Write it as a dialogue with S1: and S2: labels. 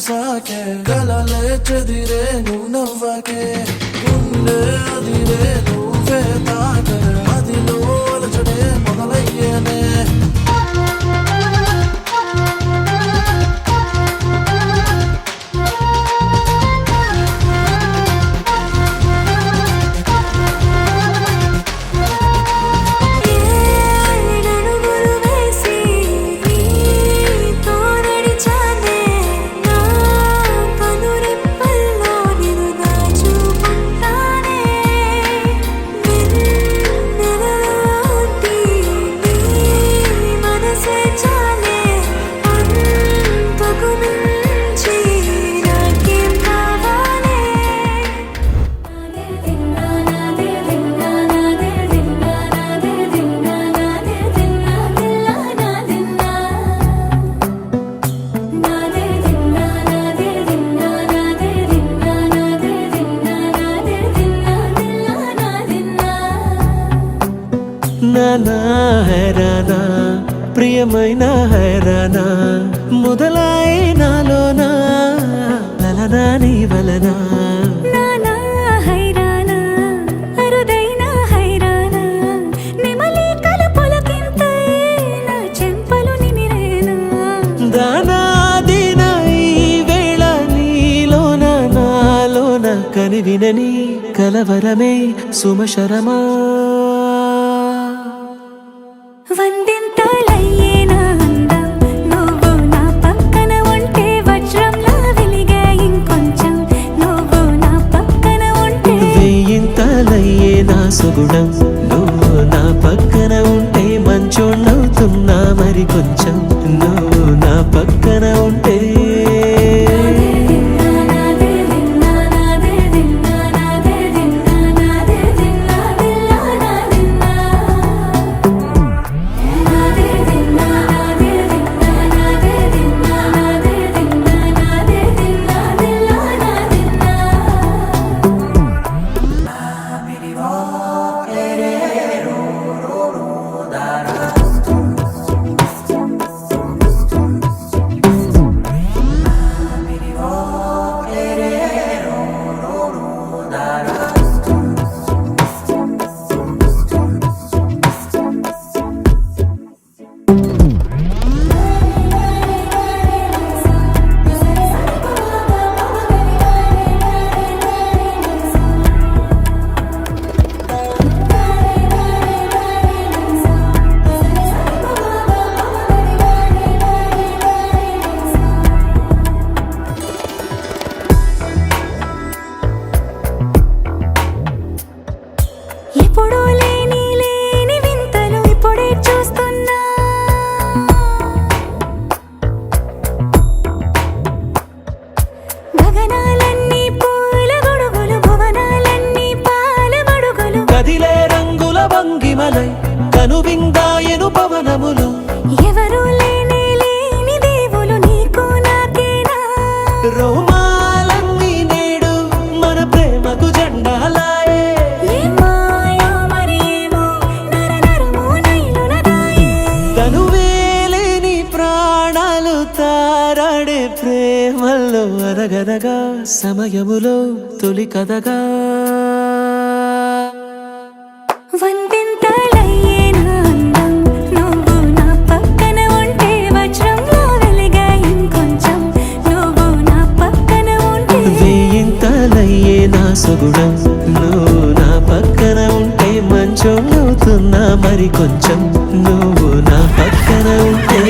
S1: చూసాకే కలలే చెదిరే నువ్వు నవ్వకే గుండె అదిరే నువ్వే తాకే అదిలో అలచడే మొదలయ్యేనే
S2: నానా హైరానా ప్రియమైన హైరానా మొదలాయి నాలోనా లలనా నీ వలనా
S3: నానా హైరానా అరుదైన హైరానా నెమలి కలుపులకింతై నా చెంపలు నిమిరేనా
S2: దానా దినా ఈ వేళ నీలోన నాలోన కనివినని కలవరమే సుమశరమా
S3: వందింతలయ్యేనా అందం నువ్వు నా పక్కన ఉంటే వజ్రంలా వెలిగే ఇంకొంచెం నువ్వు నా పక్కన ఉంటే
S2: వేయింతలయ్యే నా సుగుణం నువ్వు నా పక్కన ఉంటే మంచోళ్ళవుతున్నా మరి కొంచెం నువ్వు నా పక్కన ఉంటే
S3: ఎప్పుడూ లేని వింతలు ఇప్పుడే చూస్తున్నా గగనాలన్నీ పూల గొడుగులు భువనాలన్నీ పాల గొడుగులు
S2: కదిలే రంగుల భంగిమలై కనువిందాయను పవనములు
S3: ఎవరూ లేని దేవులు నీకు నాకేనా
S2: రోమాలన్నీ నేడు మన ప్రేమకు జెండాలాయే
S3: మాయో మరేమో నరనరమో నైలునదాయే
S2: తనువేలేని ప్రాణాలు తారాడే ప్రేమల్లో అరగనగా సమయములో తొలి కథగా
S3: వందింతలయ్యేనా అందం నువ్వు నా పక్కన ఉంటే వజ్రంలా వెలిగే ఇంకొంచెం నువ్వు నా పక్కన ఉంటే
S2: వేయింతలయ్యే నా సుగుణం నువ్వు నా పక్కన ఉంటే మంచోళ్ళవుతున్నా మరి కొంచెం నువ్వు నా పక్కన ఉంటే